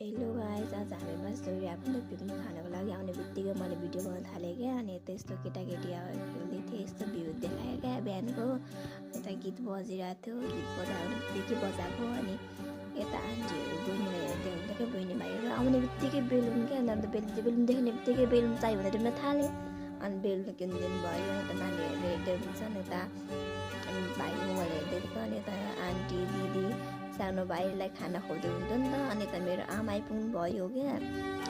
Hello guys, आज हामी मसुरी आफ्नो पिकनिक खानको लागि आउने बित्तिकै मैले भिडियो बनाउन थालेँ क्या। अनि यता यस्तो केटाकेटी खेल्दै थिएँ, यस्तो भ्यू देखायो क्या बिहानको। यता गीत बजिरहेको थियो, गीत बजाएदेखि बजाएको। अनि यता आन्टीहरू बहिनीलाई हेर्दै हुन्छ क्या, बहिनी भाइहरू आउने बित्तिकै बेलुन क्या। अन्त बेलुन देख्ने बित्तिकै बेलुन चाहियो भनेर डुल्न थालेँ। अनि बेलुन किनिदिनु भयो। यता नानीहरूले हेर्दै हुन्छन्, यता भाइ मोबाइल हेर्दै थियो। अनि यता आन्टी दिदी सानो भाइलाई खाना खुवाउँदै हुन्थ्यो नि त। अनि त मेरो आमा आइपुग्नु भयो क्या,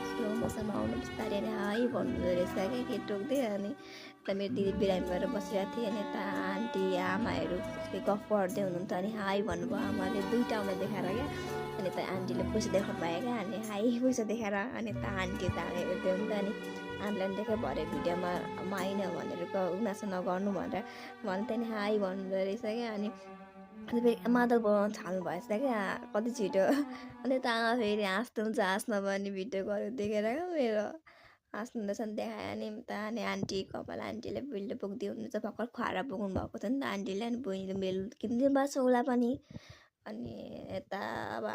स्लो मोसनमा आउनु बिस्तारै नै हाई भन्नुहुँदो रहेछ क्या, के टोक्दै। अनि यता मेरो दिदी बिरामी भएर बसिरहेको थिएँ। अनि यता आन्टी आमाहरू गफ गर्दै हुनुहुन्थ्यो। अनि हाई भन्नुभयो आमाले, दुईवटा आउने देखाएर क्या। अनि यता आन्टीले पैसा देखाउनु भयो क्या, अनि हाई पैसा देखाएर। अनि यता आन्टी त हेर्दै हुन्थ्यो। अनि आन्टीलाई देखाइ भरे भिडियोमा आइन भनेर उनीहरूसँग नगर्नु भनेर भन्थ्यो नि, हाई भन्नुहुँदो रहेछ क्या। अनि फेरि मादल बनाउन थाल्नु भएछ क्या कति छिटो। अनि त आमा फेरि हाँस्नु भने भिडियो गरेर देखेर क्या मेरो हाँस्नु हुँदैछ नि देखायो। अनि त आन्टी कपाल आन्टीले बिल्डो पुग्दै हुनुहुन्छ, भर्खर खुवाएर पुग्नु भएको थियो नि त आन्टीले। अनि बहिनीले बेल किनिदिनु भएको छ उसलाई पनि। अनि यता अब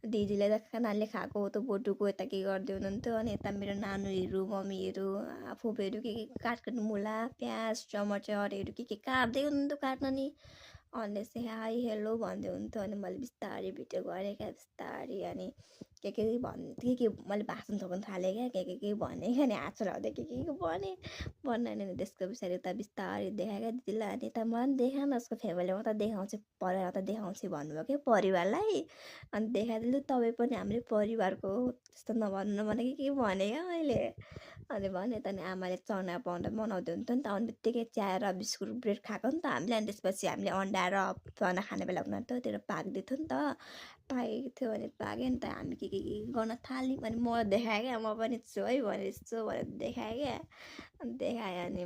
दिदीले त नानीले खाएको त बोटुको यता के गर्दै हुनुहुन्थ्यो। अनि यता मेरो नानुहरू मम्मीहरू फुपूहरू के काट्नु, मुला प्याज टमाटरहरू के काट्दै हुनुहुन्थ्यो काट्न नि। अनि चाहिँ हाई हेलो भन्दै हुन्थ्यो। अनि मैले बिस्तारै भिडियो गरेँ क्या, बिस्तारै। अनि के मैले भाषण थोक्न थालेँ क्या, के भनेँ क्या। अनि हात चलाउँदै के भनेँ अनि त्यसको पछाडि उता बिस्तारै देखाएँ क्या दिदीलाई। अनि यता मलाई पनि देखा न उसको फ्यामिलीमा त देखाउँछु, परिवार त देखाउँछु भन्नुभयो क्या परिवारलाई। अनि देखाइदिनु तपाईँ पनि हाम्रै परिवारको हो, त्यस्तो नभन्नु भने के भने क्या मैले। अनि भने त आमाले चना बनाउँदै हुन्थ्यो नि त। अनि बित्तिकै चिया र बिस्कुट ब्रेड खाएको नि त हामीले। अनि त्यसपछि हामीले अन्डा र चना खाने बेला उनीहरू त त्यो पाक्दै थियो नि त, पाकेको थियो। अनि पाक्यो नि त हामी के गर्न थाल्यौँ। अनि म देखाएँ क्या, म पनि छु है भनेर यस्तो भनेर देखाएँ क्या। अनि देखाएँ। अनि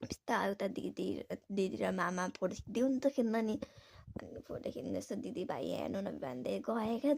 बिस्तारै उता दिदी र मामा फोटो खिच्दै हुन्थ्यो खेल्न नि। अनि फोटो खिच्दैछ दिदी भाइ हेर्नु न भन्दै गएँ क्या।